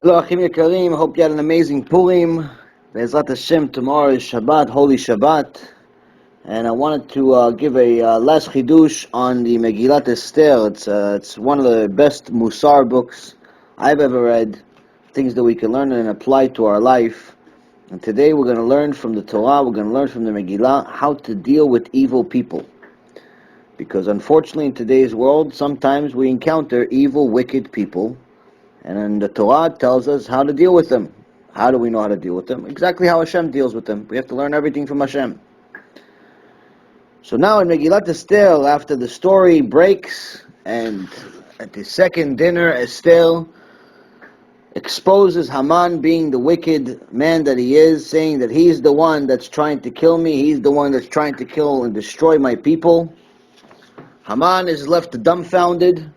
Hello, Achim Yekarim. Hope you had an amazing Purim. Be'ezrat Hashem, tomorrow is Shabbat, Holy Shabbat. And I wanted to give a last chidush on the Megillat Ester. It's one of the best Musar books I've ever read. Things that we can learn and apply to our life. And today we're going to learn from the Torah, we're going to learn from the Megillah how to deal with evil people. Because unfortunately in today's world, sometimes we encounter evil, wicked people. And then the Torah tells us how to deal with them. How do we know how to deal with them? Exactly how HaShem deals with them. We have to learn everything from HaShem. So now in Megillat Ester, after the story breaks, and at the second dinner, Esther exposes Haman being the wicked man that he is, saying that he's the one that's trying to kill me, he's the one that's trying to kill and destroy my people. Haman is left dumbfounded.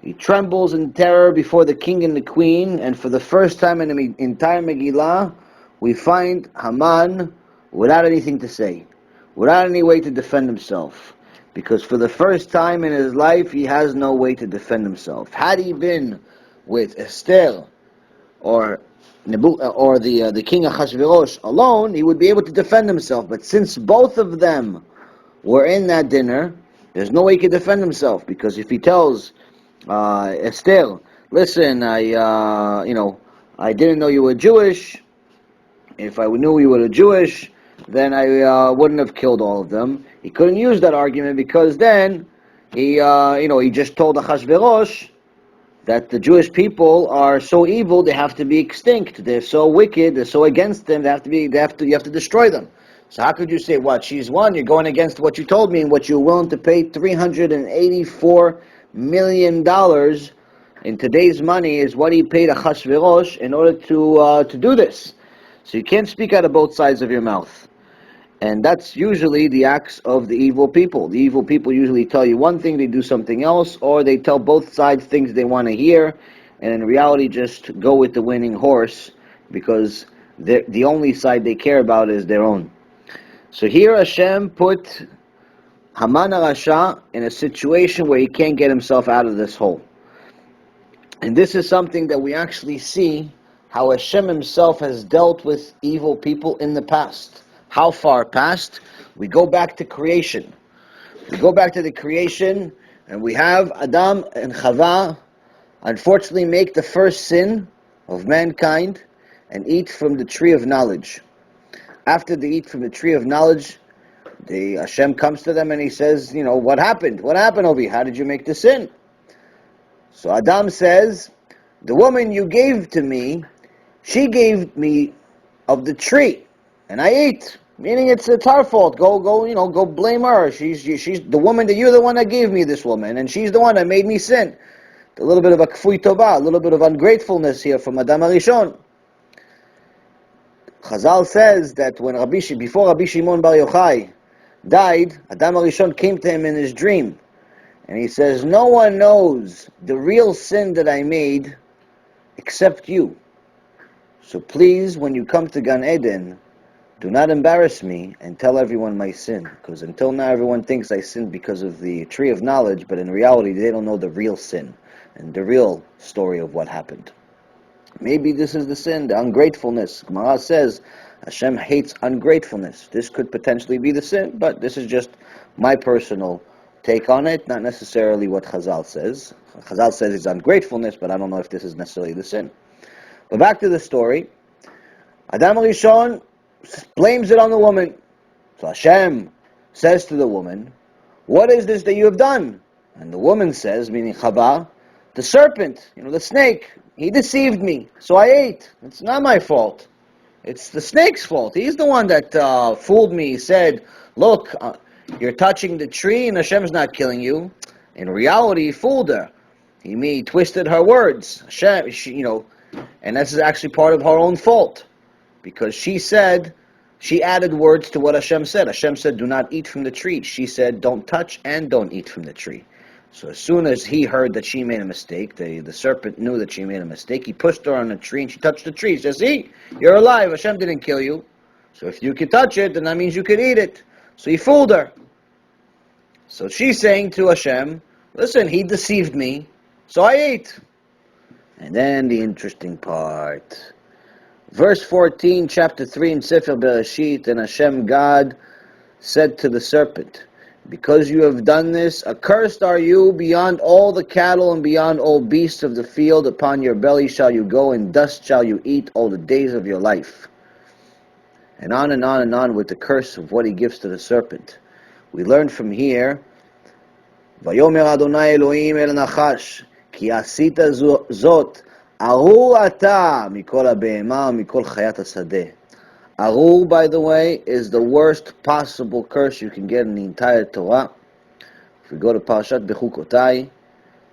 He trembles in terror before the king and the queen, and for the first time in the entire Megillah, we find Haman without anything to say, without any way to defend himself. Because for the first time in his life, he has no way to defend himself. Had he been with Esther or the king Ahasuerus alone, he would be able to defend himself. But since both of them were in that dinner, there's no way he could defend himself. Because if he tells Esther, listen, I didn't know you were Jewish. If I knew you were Jewish, then I wouldn't have killed all of them. He couldn't use that argument because then he just told Ahasuerus that the Jewish people are so evil, they have to be extinct. They're so wicked, they're so against them, you have to destroy them. So how could you say, what, she's one? You're going against what you told me and what you're willing to pay $384 million in today's money is what he paid Ahasuerus in order to do this. So you can't speak out of both sides of your mouth. And that's usually the acts of the evil people. The evil people usually tell you one thing, they do something else, or they tell both sides things they want to hear, and in reality just go with the winning horse, because the only side they care about is their own. So here Hashem put Haman HaRasha in a situation where he can't get himself out of this hole. And this is something that we actually see how Hashem himself has dealt with evil people in the past. How far past? We go back to creation. We go back to the creation, and we have Adam and Chava unfortunately make the first sin of mankind and eat from the tree of knowledge. After they eat from the tree of knowledge, Hashem comes to them and he says, what happened? What happened over here? How did you make the sin? So Adam says, the woman you gave to me, she gave me of the tree, and I ate. Meaning it's her fault. Go blame her. She's the woman you're the one that gave me this woman, and she's the one that made me sin. A little bit of a kfui tova, a little bit of ungratefulness here from Adam HaRishon. Chazal says that when before Rabbi Shimon Bar Yochai died, Adam HaRishon came to him in his dream, and he says, no one knows the real sin that I made except you. So please, when you come to Gan Eden, do not embarrass me and tell everyone my sin, because until now everyone thinks I sinned because of the tree of knowledge, but in reality they don't know the real sin and the real story of what happened. Maybe this is the sin, the ungratefulness. Gemara says Hashem hates ungratefulness. This could potentially be the sin, but this is just my personal take on it, not necessarily what Chazal says. Chazal says it's ungratefulness, but I don't know if this is necessarily the sin. But back to the story. Adam HaRishon blames it on the woman. So Hashem says to the woman, what is this that you have done? And the woman says, meaning Chava, the serpent, the snake, he deceived me, so I ate. It's not my fault. It's the snake's fault. He's the one that fooled me. He said, look, you're touching the tree and Hashem's not killing you. In reality, he fooled her. He twisted her words. Hashem, and this is actually part of her own fault. Because she added words to what Hashem said. Hashem said, do not eat from the tree. She said, don't touch and don't eat from the tree. So as soon as he heard that she made a mistake, the serpent knew that she made a mistake, he pushed her on the tree and she touched the tree. He says, see, you're alive. Hashem didn't kill you. So if you could touch it, then that means you could eat it. So he fooled her. So she's saying to Hashem, listen, he deceived me, so I ate. And then the interesting part. Verse 14, chapter 3 in Sefer Bereshit, and Hashem God said to the serpent, because you have done this, accursed are you beyond all the cattle and beyond all beasts of the field. Upon your belly shall you go, and dust shall you eat all the days of your life. And on and on and on with the curse of what he gives to the serpent. We learn from here, Vayomer Adonai Elohim el Nachash, ki asita zot, arur ata mikol habehema mikol chayat hasadeh. Arur, by the way, is the worst possible curse you can get in the entire Torah. If we go to Parashat Bechukotai,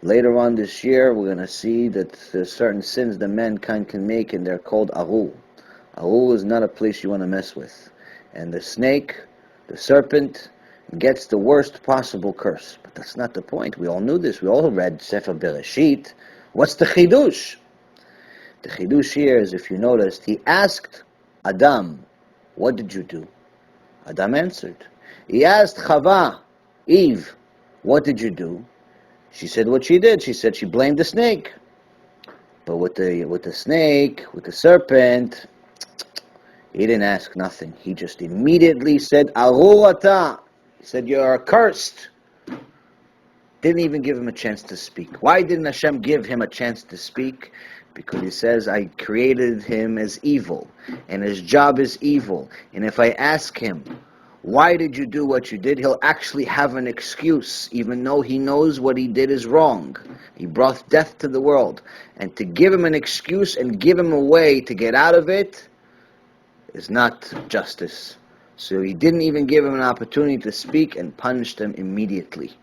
later on this year, we're going to see that there's certain sins that mankind can make, and they're called arur. Arur is not a place you want to mess with. And the snake, the serpent, gets the worst possible curse. But that's not the point. We all knew this. We all read Sefer Bereshit. What's the Chidush? The Chidush here is, if you noticed, he asked Adam, what did you do? Adam answered. He asked Chava, Eve, what did you do? She said what she did. She said she blamed the snake. But with the snake, with the serpent, he didn't ask nothing. He just immediately said, Arur ata. He said, you're accursed. Didn't even give him a chance to speak. Why didn't Hashem give him a chance to speak? Because he says, I created him as evil, and his job is evil. And if I ask him, why did you do what you did? He'll actually have an excuse, even though he knows what he did is wrong. He brought death to the world. And to give him an excuse and give him a way to get out of it is not justice. So he didn't even give him an opportunity to speak and punished him immediately.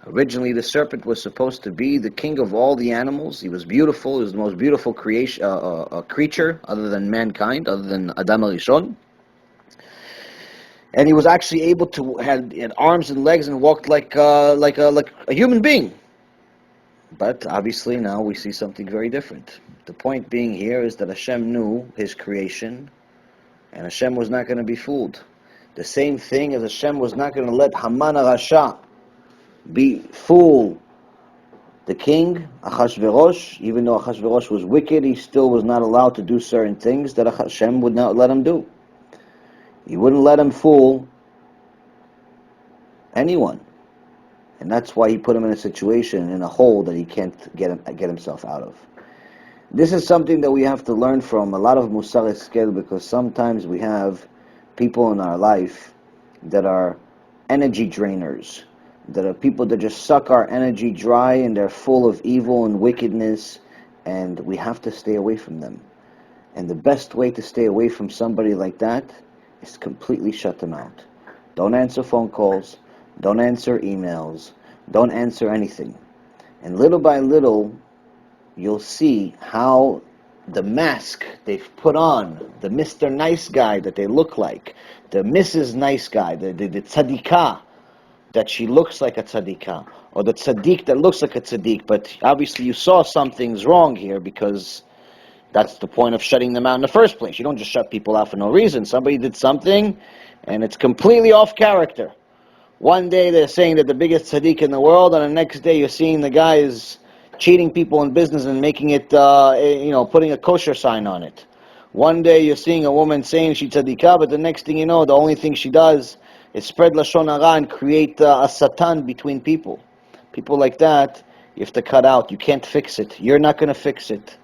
Originally, the serpent was supposed to be the king of all the animals. He was beautiful. He was the most beautiful creature other than mankind, other than Adam HaRishon. And he was actually able to had arms and legs and walked like a human being. But obviously now we see something very different. The point being here is that Hashem knew his creation, and Hashem was not going to be fooled. The same thing as Hashem was not going to let Haman HaRasha fool the king, Achashverosh. Even though Achashverosh was wicked, he still was not allowed to do certain things that Hashem would not let him do. He wouldn't let him fool anyone. And that's why he put him in a situation, in a hole that he can't get himself out of. This is something that we have to learn from a lot of Musar Eskel, because sometimes we have people in our life that are energy drainers, that are people that just suck our energy dry, and they're full of evil and wickedness, and we have to stay away from them. And the best way to stay away from somebody like that is completely shut them out. Don't answer phone calls, don't answer emails, don't answer anything. And little by little, you'll see how the mask they've put on, the Mr. Nice Guy that they look like, the Mrs. Nice Guy, the tzadikah, that she looks like a tzadikah, or the tzaddik that looks like a tzaddik, but obviously you saw something's wrong here, because that's the point of shutting them out in the first place. You don't just shut people out for no reason. Somebody did something, and it's completely off character. One day they're saying that the biggest tzaddik in the world, and the next day you're seeing the guy is cheating people in business and making it, putting a kosher sign on it. One day you're seeing a woman saying she's tzadikah, but the next thing you know, the only thing she does is spread lashon hara and create a satan between people. People like that, you have to cut out. You can't fix it. You're not going to fix it.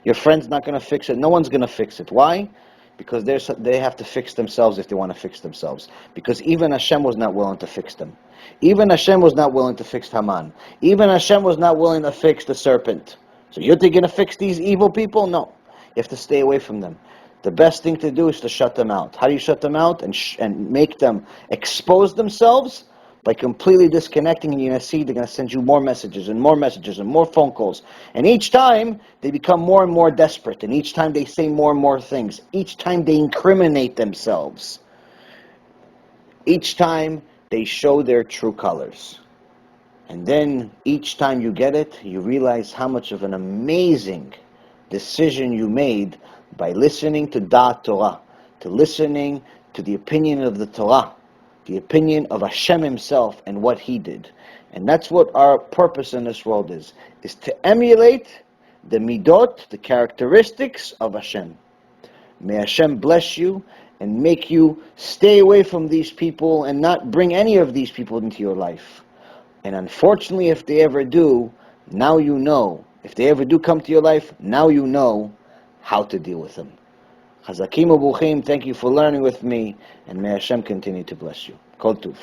Your friend's not going to fix it. No one's going to fix it. Why? Because they have to fix themselves if they want to fix themselves. Because even Hashem was not willing to fix them. Even Hashem was not willing to fix Haman. Even Hashem was not willing to fix the serpent. So you're going to fix these evil people? No. You have to stay away from them. The best thing to do is to shut them out. How do you shut them out? And make them expose themselves? By completely disconnecting, and you're going to see they're going to send you more messages and more phone calls. And each time, they become more and more desperate. And each time they say more and more things. Each time they incriminate themselves. Each time they show their true colors. And then each time you get it, you realize how much of an amazing decision you made by listening to Da'at Torah, to listening to the opinion of the Torah, the opinion of Hashem himself and what he did. And that's what our purpose in this world is to emulate the midot, the characteristics of Hashem. May Hashem bless you and make you stay away from these people and not bring any of these people into your life. And unfortunately, if they ever do, now you know. If they ever do come to your life, now you know how to deal with them. Chazakim u'buchim, thank you for learning with me, and may Hashem continue to bless you. Kol Tuv.